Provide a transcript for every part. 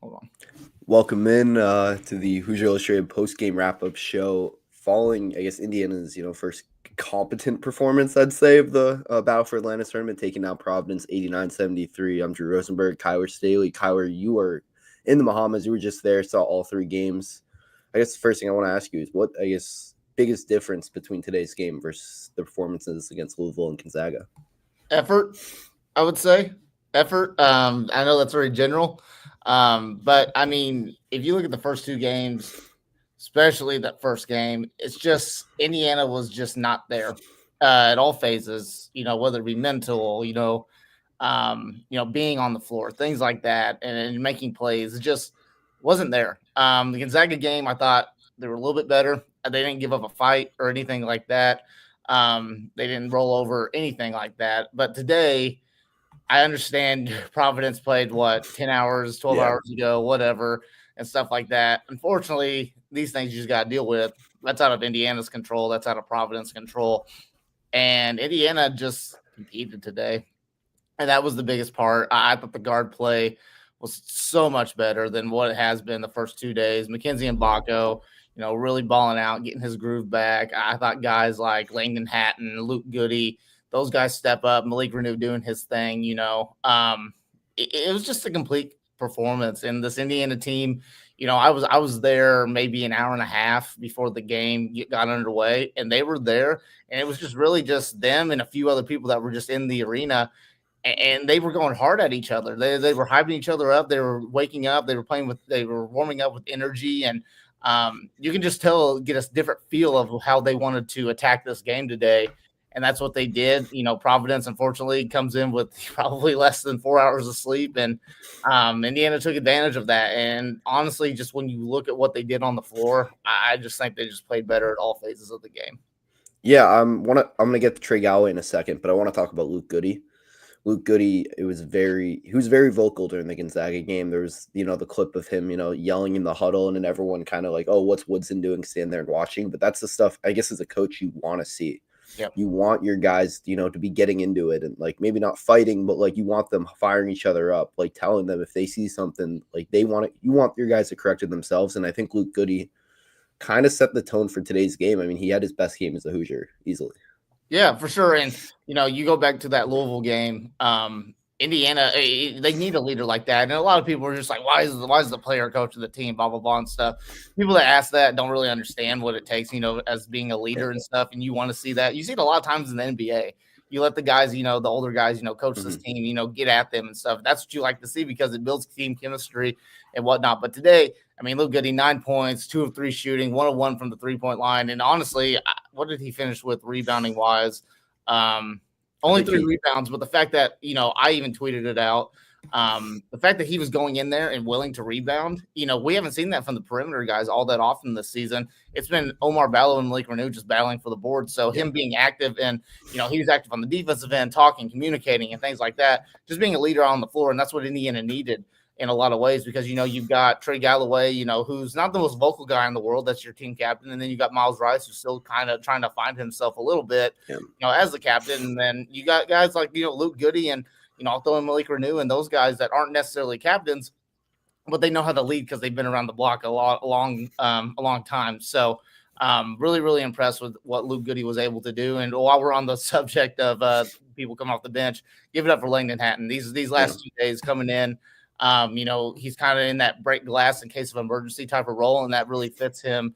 Hold on. Welcome in to the Hoosier Illustrated post-game wrap-up show following, I guess, Indiana's, first competent performance, I'd say, of the Battle for Atlantis tournament, taking out Providence 89-73. I'm Drew Rosenberg, Kyler Staley. Kyler, you were in the Bahamas. You were just there, saw all three games. I guess the first thing I want to ask you is what, biggest difference between today's game versus the performances against Louisville and Gonzaga? Effort, I would say. Effort. I know that's very general. But I mean, if you look at the first two games, especially that first game, it's just Indiana was just not there at all phases, whether it be mental, being on the floor, things like that, and making plays. It just wasn't there. The Gonzaga game, I thought they were a little bit better. They didn't give up a fight or anything like that. They didn't roll over anything like that. But today, I understand Providence played 10 hours, 12 Yeah. hours ago, whatever, and stuff like that. Unfortunately, these things you just got to deal with. That's out of Indiana's control. That's out of Providence control. And Indiana just competed today. And that was the biggest part. I thought the guard play was so much better than what it has been the first 2 days. McKenzie and Baco, really balling out, getting his groove back. I thought guys like Langdon Hatton, Luke Goody, those guys step up. Malik Renew doing his thing. It was just a complete performance. And this Indiana team, I was there maybe an hour and a half before the game got underway, and they were there, and it was just really just them and a few other people that were just in the arena, and they were going hard at each other. They were hyping each other up. They were waking up. They were warming up with energy, and you can just get a different feel of how they wanted to attack this game today. And that's what they did. Providence, unfortunately, comes in with probably less than 4 hours of sleep, and Indiana took advantage of that. And honestly, just when you look at what they did on the floor, I just think they just played better at all phases of the game. Yeah, I'm gonna get to Trey Galloway in a second, but I want to talk about Luke Goody. Luke Goody, he was very vocal during the Gonzaga game. There was, the clip of him, yelling in the huddle, and then everyone kind of like, oh, what's Woodson doing? Stand there and watching. But that's the stuff, I guess, as a coach, you want to see. Yep. You want your guys, to be getting into it and like maybe not fighting, but like you want them firing each other up, like telling them if they see something like they want it, you want your guys to correct it themselves. And I think Luke Goody kind of set the tone for today's game. I mean, he had his best game as a Hoosier easily. Yeah, for sure. And you go back to that Louisville game. Indiana, they need a leader like that. And a lot of people are just like, why is the player coach of the team, blah blah blah and stuff. People that ask that don't really understand what it takes, as being a leader and stuff. And you want to see that. You see it a lot of times in the NBA. You let the guys, the older guys, coach this team, get at them and stuff. That's what you like to see because it builds team chemistry and whatnot. But today, I mean, Luke Goody, 9 points, 2 of 3 shooting, 1 of 1 from the 3-point line. And honestly, what did he finish with rebounding wise? Only 3 rebounds, but the fact that, I even tweeted it out. The fact that he was going in there and willing to rebound, we haven't seen that from the perimeter guys all that often this season. It's been Omar Ballo and Malik Renew just battling for the board. So him being active and, he was active on the defensive end, talking, communicating and things like that, just being a leader on the floor. And that's what Indiana needed in a lot of ways because, you've got Trey Galloway, who's not the most vocal guy in the world. That's your team captain. And then you got Miles Rice, who's still kind of trying to find himself a little bit, as the captain. And then you got guys like, Luke Goody and, I'll throw in Malik Renew and those guys that aren't necessarily captains, but they know how to lead because they've been around the block a long time. So really, really impressed with what Luke Goody was able to do. And while we're on the subject of people coming off the bench, give it up for Langdon Hatton. These last 2 days coming in, he's kind of in that break glass in case of emergency type of role, and that really fits him,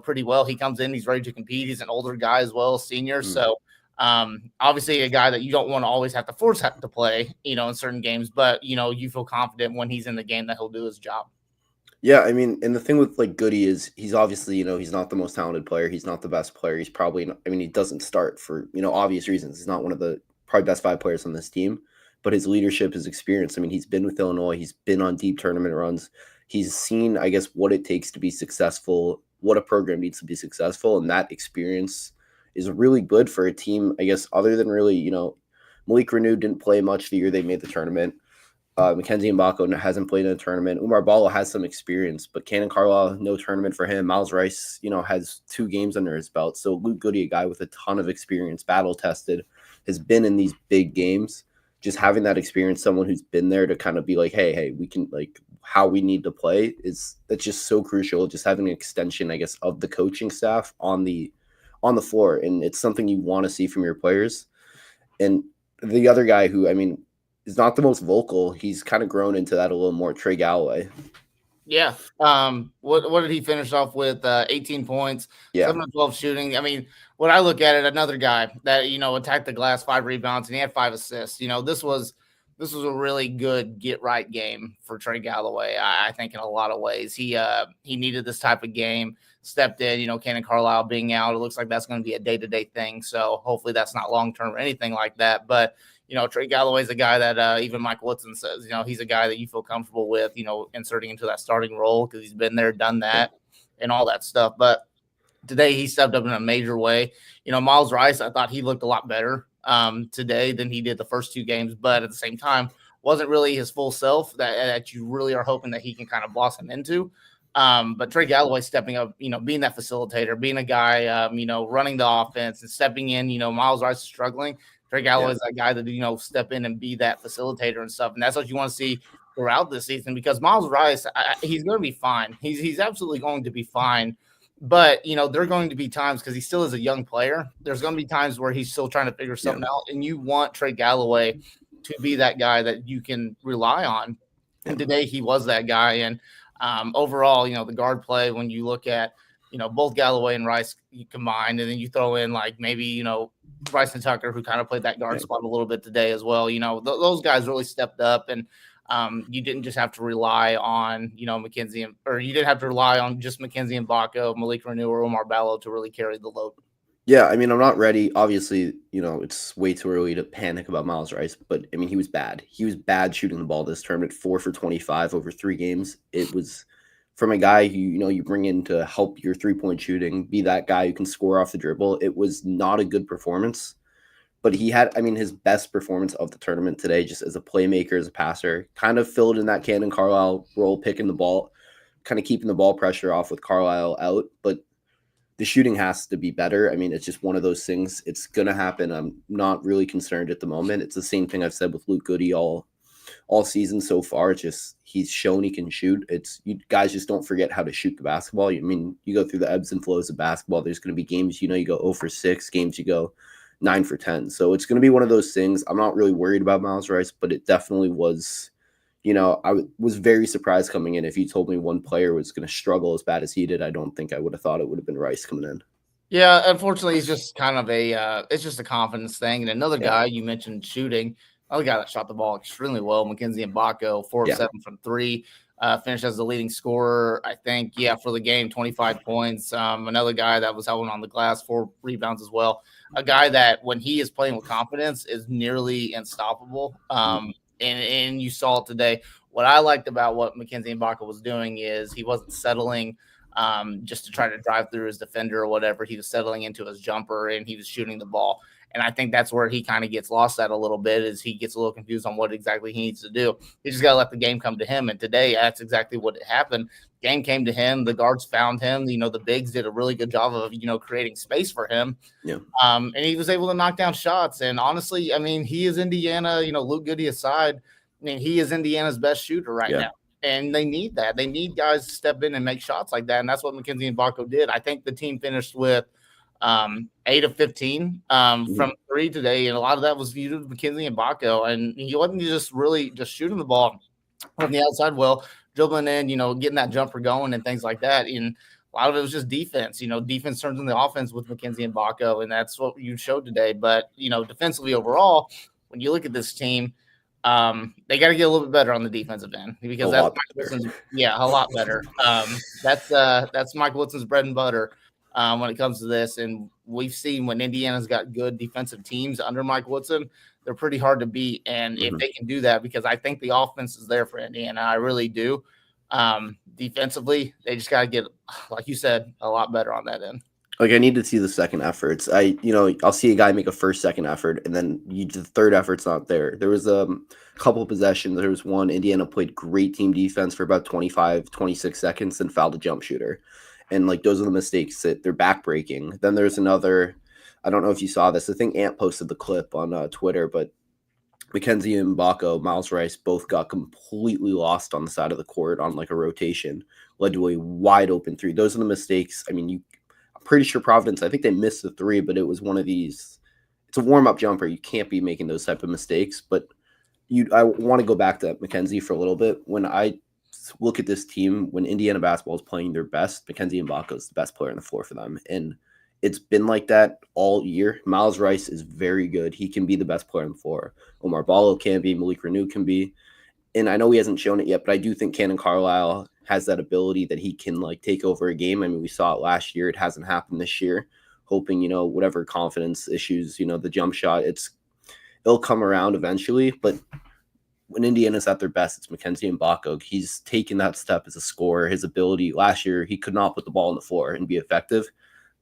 pretty well. He comes in, he's ready to compete. He's an older guy as well, senior. So obviously a guy that you don't want to always have to force to play, in certain games, but, you feel confident when he's in the game that he'll do his job. Yeah, I mean, and the thing with like Goody is he's obviously, he's not the most talented player. He's not the best player. He's probably not, I mean, he doesn't start for, obvious reasons. He's not one of the probably best 5 players on this team, but his leadership, his experience. I mean, he's been with Illinois. He's been on deep tournament runs. He's seen, I guess, what it takes to be successful, what a program needs to be successful. And that experience is really good for a team, I guess, other than really, Malik Renew didn't play much the year they made the tournament. McKenzie Mbako hasn't played in a tournament. Umar Ballo has some experience, but Cannon Carlisle, no tournament for him. Miles Rice, has 2 games under his belt. So Luke Goody, a guy with a ton of experience, battle tested, has been in these big games. Just having that experience, someone who's been there to kind of be like, hey, we can, like, how we need to play that's just so crucial. Just having an extension, I guess, of the coaching staff on the floor, and it's something you want to see from your players. And the other guy who, I mean, is not the most vocal, he's kind of grown into that a little more, Trey Galloway. Yeah. What did he finish off with? 18 points, Yeah. 7 of 12 shooting. I mean, when I look at it, another guy that attacked the glass, 5 rebounds, and he had 5 assists. This was a really good get right game for Trey Galloway. I think in a lot of ways he needed this type of game. Stepped in. Cannon Carlisle being out, it looks like that's going to be a day-to-day thing. So hopefully that's not long-term or anything like that. But Trey Galloway's a guy that even Mike Woodson says, he's a guy that you feel comfortable with, inserting into that starting role because he's been there, done that, and all that stuff. But today he stepped up in a major way. Miles Rice, I thought he looked a lot better today than he did the first 2 games, but at the same time, wasn't really his full self that you really are hoping that he can kind of blossom into. But Trey Galloway stepping up, being that facilitator, being a guy, running the offense and stepping in. Miles Rice is struggling. Trey Galloway is that guy that, step in and be that facilitator and stuff. And that's what you want to see throughout this season, because Miles Rice, he's going to be fine. He's absolutely going to be fine. But, there are going to be times, because he still is a young player, there's going to be times where he's still trying to figure something out. And you want Trey Galloway to be that guy that you can rely on. And today he was that guy. And overall, the guard play, when you look at, both Galloway and Rice combined, and then you throw in maybe, Bryson Tucker, who kind of played that guard spot a little bit today as well. Those guys really stepped up, and you didn't just have to rely on, McKenzie, or you didn't have to rely on just McKenzie and Baco, Malik Renew, or Omar Ballo to really carry the load. Yeah, I mean, I'm not ready. Obviously, it's way too early to panic about Miles Rice, but I mean, he was bad. He was bad shooting the ball this tournament, 4 for 25 over 3 games. It was from a guy who, you bring in to help your 3-point shooting, be that guy who can score off the dribble. It was not a good performance, but he had, I mean, his best performance of the tournament today, just as a playmaker, as a passer, kind of filled in that Cannon Carlisle role, picking the ball, kind of keeping the ball pressure off with Carlisle out. But the shooting has to be better. I mean, it's just one of those things. It's going to happen. I'm not really concerned at the moment. It's the same thing I've said with Luke Goody all season so far. It's just he's shown he can shoot. It's you guys just don't forget how to shoot the basketball. I mean, you go through the ebbs and flows of basketball. There's going to be games, you go 0 for 6, games you go 9 for 10. So it's going to be one of those things. I'm not really worried about Miles Rice, but it definitely was, I was very surprised coming in. If you told me one player was going to struggle as bad as he did, I don't think I would have thought it would have been Rice coming in. Yeah, unfortunately, he's just kind of it's just a confidence thing. And another guy you mentioned shooting, another guy that shot the ball extremely well, Mackenzie Mbako, 4 of 7 from 3, finished as the leading scorer, I think, for the game, 25 points. Another guy that was helping on the glass, 4 rebounds as well. A guy that, when he is playing with confidence, is nearly unstoppable. And you saw it today. What I liked about what Mackenzie Mbako was doing is he wasn't settling just to try to drive through his defender or whatever. He was settling into his jumper, and he was shooting the ball. And I think that's where he kind of gets lost at a little bit, is he gets a little confused on what exactly he needs to do. He just got to let the game come to him. And today, that's exactly what happened. Game came to him. The guards found him. The bigs did a really good job of, creating space for him. Yeah. And he was able to knock down shots. And honestly, I mean, he is Indiana, Luke Goody aside. I mean, he is Indiana's best shooter right now. And they need that. They need guys to step in and make shots like that. And that's what Mackenzie Mbako did. I think the team finished with 8 of 15 from 3 today. And a lot of that was viewed with Mackenzie Mbako. And he wasn't just really just shooting the ball from the outside well, dribbling in, getting that jumper going and things like that. And a lot of it was just defense. Defense turns into offense with Mackenzie Mbako. And that's what you showed today. But, defensively overall, when you look at this team, they got to get a little bit better on the defensive end, because that's Mike Woodson's, a lot better. That's Mike Woodson's bread and butter when it comes to this. And we've seen when Indiana's got good defensive teams under Mike Woodson, they're pretty hard to beat. And if they can do that, because I think the offense is there for Indiana, I really do. Defensively, they just got to get, like you said, a lot better on that end. Like, I need to see the second efforts. I'll see a guy make a first, second effort, and then the third effort's not there. There was a couple of possessions. There was one, Indiana played great team defense for about 25, 26 seconds and fouled a jump shooter. And, those are the mistakes that they're backbreaking. Then there's another, I don't know if you saw this. I think Ant posted the clip on Twitter, but Mackenzie and Mbako, Miles Rice both got completely lost on the side of the court on like a rotation, led to a wide open three. Those are the mistakes. I mean, I'm pretty sure Providence, I think they missed the three, but it was one of these. It's a warm up jumper. You can't be making those type of mistakes. But I want to go back to Mackenzie for a little bit. When I look at this team, when Indiana basketball is playing their best, Mackenzie Mbako is the best player on the floor for them, and it's been like that all year. Miles Rice is very good. He can be the best player on the floor. Omar Ballo can be. Malik Renew can be. And I know he hasn't shown it yet, but I do think Cannon Carlisle has that ability that he can like take over a game. I mean, we saw it last year. It hasn't happened this year. Hoping, whatever confidence issues, the jump shot, it'll come around eventually. But when Indiana's at their best, it's Mackenzie Mbako. He's taken that step as a scorer. His ability last year, he could not put the ball on the floor and be effective.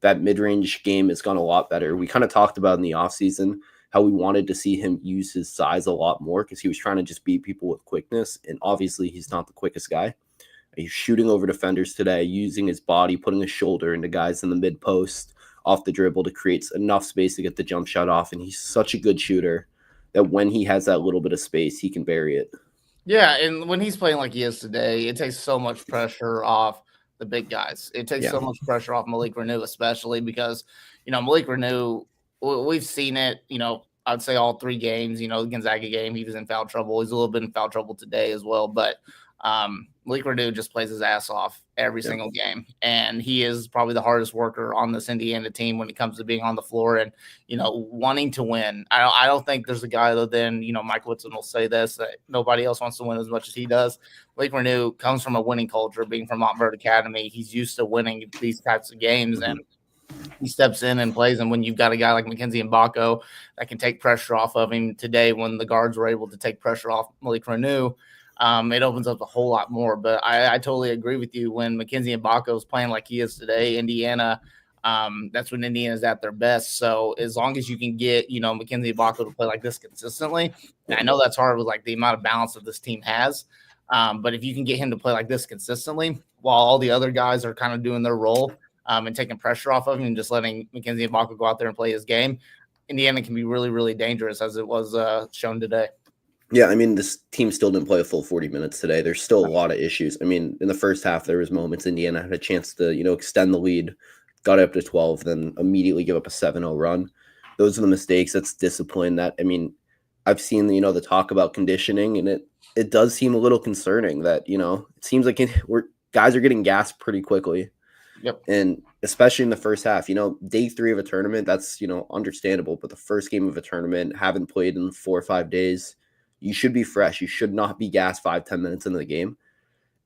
That mid-range game has gone a lot better. We kind of talked about in the offseason how we wanted to see him use his size a lot more because he was trying to just beat people with quickness. And obviously, he's not the quickest guy. He's shooting over defenders today, using his body, putting his shoulder into guys in the mid-post off the dribble to create enough space to get the jump shot off. And he's such a good shooter that when he has that little bit of space, he can bury it. Yeah, and when he's playing like he is today, it takes so much pressure off the big guys. It takes so much pressure off Malik Renew, especially because, Malik Renew, we've seen it, I'd say all 3 games, Gonzaga game, he was in foul trouble. He's a little bit in foul trouble today as well. But Malik Renew just plays his ass off every single game. And he is probably the hardest worker on this Indiana team when it comes to being on the floor and, wanting to win. I don't think there's a guy other than, Mike Woodson will say this, that nobody else wants to win as much as he does. Malik Renew comes from a winning culture, being from Montverde Academy. He's used to winning these types of games. And he steps in and plays. And when you've got a guy like Mackenzie Mbako that can take pressure off of him today, when the guards were able to take pressure off Malik Renew, it opens up a whole lot more. But I totally agree with you. When Mackenzie Mbako is playing like he is today, Indiana, that's when Indiana's at their best. So as long as you can get, Mackenzie Mbako to play like this consistently, and I know that's hard with like the amount of balance that this team has. But if you can get him to play like this consistently, while all the other guys are kind of doing their role and taking pressure off of him and just letting Mackenzie Mbako go out there and play his game, Indiana can be really, really dangerous, as it was shown today. Yeah, I mean, this team still didn't play a full 40 minutes today. There's still a lot of issues. I mean, in the first half, there was moments Indiana had a chance to, extend the lead, got up to 12, then immediately give up a 7-0 run. Those are the mistakes. That's discipline. That, I mean, I've seen, the talk about conditioning, and it does seem a little concerning that, it seems like guys are getting gassed pretty quickly. Yep. And especially in the first half, day 3 of a tournament, that's, understandable. But the first game of a tournament, haven't played in 4 or 5 days, you should be fresh. You should not be gassed 5-10 minutes into the game.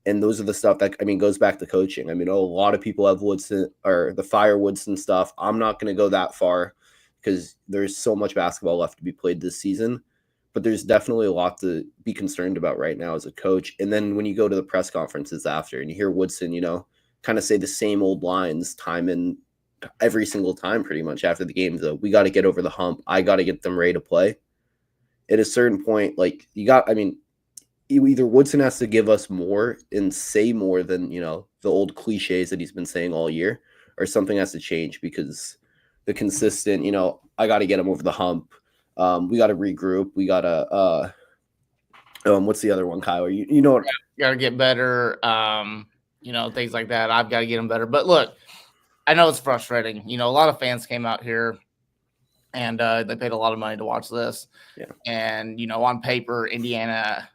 And those are the stuff that, goes back to coaching. I mean, a lot of people have Woodson or the Fire Woodson stuff. I'm not going to go that far because there's so much basketball left to be played this season. But there's definitely a lot to be concerned about right now as a coach. And then when you go to the press conferences after and you hear Woodson, kind of say the same old lines time and every single time pretty much after the game, we got to get over the hump. I got to get them ready to play. At a certain point, either Woodson has to give us more and say more than, the old cliches that he's been saying all year, or something has to change because the consistent, I got to get him over the hump. We got to regroup. We got to, what's the other one, Kyle? You know what? Got to get better. Things like that. I've got to get them better. But look, I know it's frustrating. A lot of fans came out here and they paid a lot of money to watch this. Yeah. And, on paper, Indiana,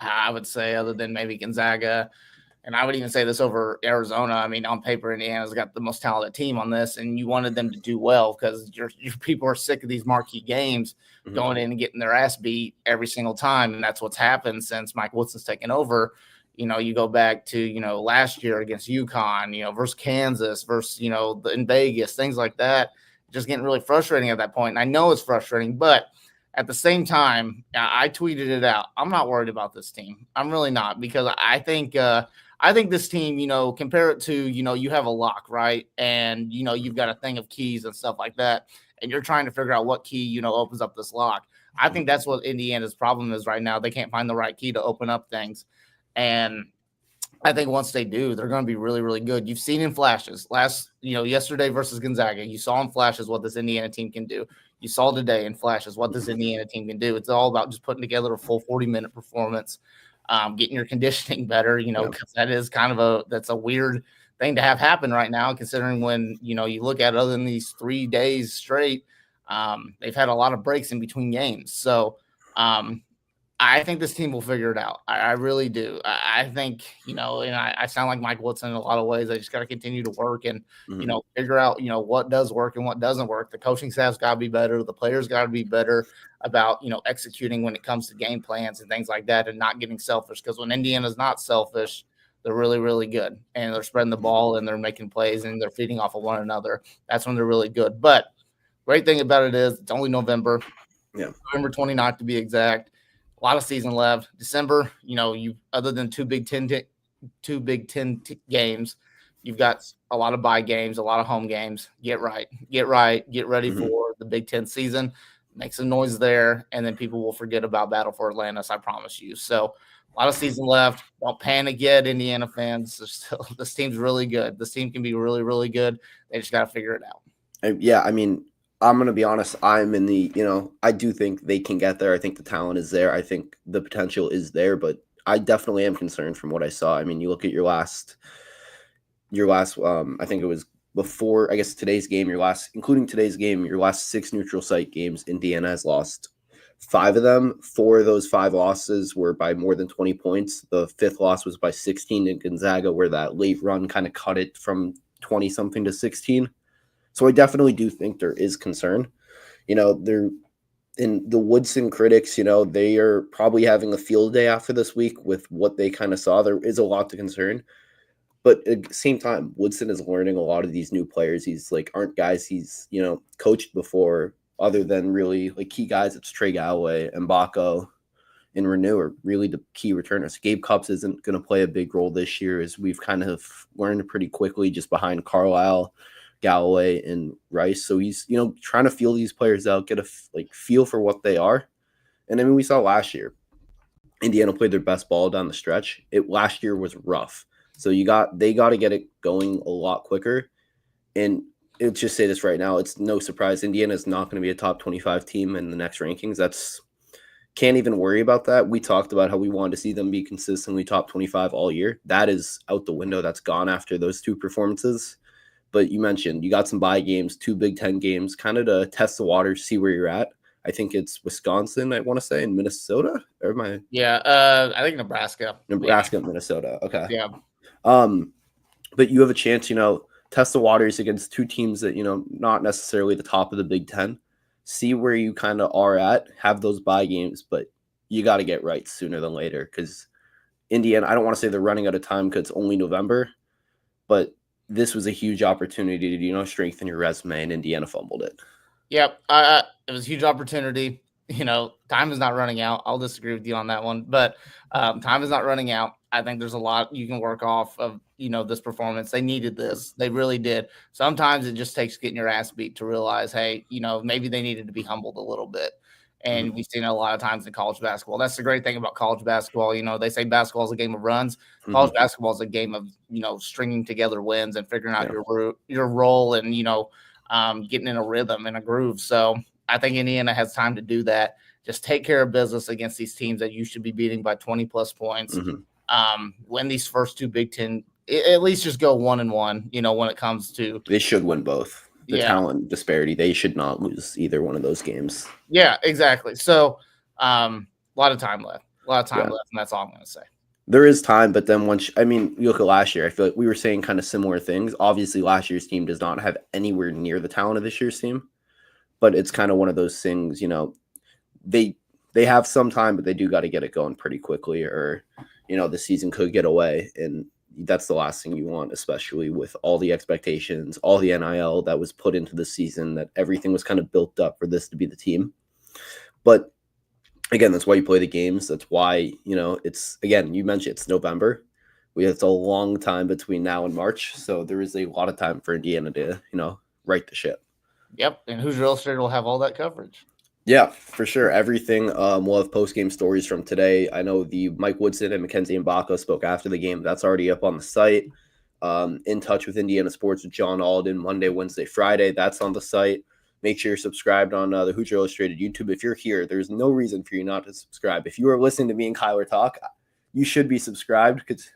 I would say, other than maybe Gonzaga, and I would even say this over Arizona. I mean, on paper, Indiana's got the most talented team on this, and you wanted them to do well because your people are sick of these marquee games going in and getting their ass beat every single time. And that's what's happened since Mike Woodson's taken over. You go back to, last year against UConn, versus Kansas, versus, in Vegas, things like that. Just getting really frustrating at that point. And I know it's frustrating, but at the same time, I tweeted it out. I'm not worried about this team. I'm really not, because I think this team, compare it to, you have a lock, right? And, you've got a thing of keys and stuff like that. And you're trying to figure out what key, opens up this lock. I think that's what Indiana's problem is right now. They can't find the right key to open up things. And I think once they do, they're going to be really, really good. You've seen in flashes yesterday versus Gonzaga. You saw in flashes what this Indiana team can do. You saw today in flashes what this Indiana team can do. It's all about just putting together a full 40-minute performance, getting your conditioning better, because that is kind of that's a weird thing to have happen right now, considering when, you look at it, other than these 3 days straight, they've had a lot of breaks in between games. So I think this team will figure it out. I really do. I think, and I sound like Mike Woodson in a lot of ways. I just got to continue to work and, figure out, what does work and what doesn't work. The coaching staff's got to be better. The players got to be better about, executing when it comes to game plans and things like that and not getting selfish. Because when Indiana's not selfish, they're really, really good. And they're spreading the ball and they're making plays and they're feeding off of one another. That's when they're really good. But great thing about it is it's only November. Yeah. November 29th to be exact. A lot of season left. December, you other than two Big Ten games, you've got a lot of bye games, a lot of home games. Get ready for the Big Ten season. Make some noise there, and then people will forget about Battle for Atlantis, I promise you. So a lot of season left. Don't panic yet, Indiana fans. This team's really good. This team can be really, really good. They just got to figure it out. Yeah, I mean, I'm going to be honest. I'm in the, I do think they can get there. I think the talent is there. I think the potential is there, but I definitely am concerned from what I saw. I mean, you look at your last, I think it was before, I guess today's game, including today's game, your last 6 neutral site games, Indiana has lost 5 of them. 4 of those 5 losses were by more than 20 points. The 5th loss was by 16 in Gonzaga, where that late run kind of cut it from 20 something to 16. So I definitely do think there is concern. They're in the Woodson critics, they are probably having a field day after this week with what they kind of saw. There is a lot to concern. But at the same time, Woodson is learning a lot of these new players. He's aren't guys he's, coached before, other than really key guys. It's Trey Galloway, Mbako, and Renew are really the key returners. Gabe Cupps isn't going to play a big role this year, as we've kind of learned pretty quickly, just behind Carlisle, Galloway, and Rice. So he's, trying to feel these players out, get a feel for what they are. And I mean, we saw last year, Indiana played their best ball down the stretch. Last year was rough. So they got to get it going a lot quicker. And let's just say this right now, it's no surprise Indiana is not going to be a top 25 team in the next rankings. Can't even worry about that. We talked about how we wanted to see them be consistently top 25 all year. That is out the window. That's gone after those 2 performances. But you mentioned you got some bye games, 2 Big Ten games, kind of to test the water, see where you're at. I think it's Wisconsin, I want to say, and Minnesota. Or am I? Yeah, I think Nebraska. Nebraska, and Minnesota. Okay. Yeah. But you have a chance, test the waters against 2 teams that, not necessarily the top of the Big Ten. See where you kind of are at, have those bye games, but you got to get right sooner than later, because Indiana, I don't want to say they're running out of time because it's only November, but this was a huge opportunity to, strengthen your resume, and Indiana fumbled it. Yep. It was a huge opportunity. Time is not running out. I'll disagree with you on that one, but time is not running out. I think there's a lot you can work off of, this performance. They needed this. They really did. Sometimes it just takes getting your ass beat to realize, hey, maybe they needed to be humbled a little bit. And we've seen it a lot of times in college basketball. That's the great thing about college basketball. They say basketball is a game of runs. College basketball is a game of, stringing together wins and figuring out your role and, getting in a rhythm and a groove. So I think Indiana has time to do that. Just take care of business against these teams that you should be beating by 20-plus points. Win these first 2 Big Ten, at least just go 1-1, when it comes to. They should win both. The talent disparity, they should not lose either one of those games. Yeah, exactly. So a lot of time left. And that's all I'm going to say. There is time, but then you look at last year, I feel like we were saying kind of similar things. Obviously, last year's team does not have anywhere near the talent of this year's team, but it's kind of one of those things, they have some time, but they do got to get it going pretty quickly, or, the season could get away. And that's the last thing you want, especially with all the expectations, all the NIL that was put into the season, that everything was kind of built up for this to be the team. But again, that's why you play the games. That's why, it's, again, you mentioned it's November. It's a long time between now and March. So there is a lot of time for Indiana to, right the ship. Yep. And Who's Real Estate will have all that coverage. Yeah, for sure. Everything. We'll have post-game stories from today. I know the Mike Woodson and Mackenzie Mbako spoke after the game. That's already up on the site. In Touch with Indiana Sports with John Alden, Monday, Wednesday, Friday. That's on the site. Make sure you're subscribed on the Hoosier Illustrated YouTube. If you're here, there's no reason for you not to subscribe. If you are listening to me and Kyler talk, you should be subscribed, because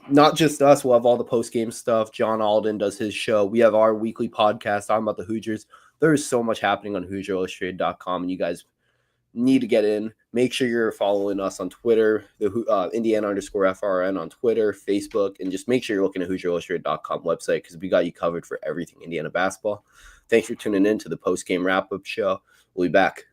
not just us. We'll have all the post-game stuff. John Alden does his show. We have our weekly podcast talking about the Hoosiers. There is so much happening on HoosierIllustrated.com, and you guys need to get in. Make sure you're following us on Twitter, the Indiana_FRN on Twitter, Facebook, and just make sure you're looking at HoosierIllustrated.com website, because we got you covered for everything Indiana basketball. Thanks for tuning in to the post-game wrap-up show. We'll be back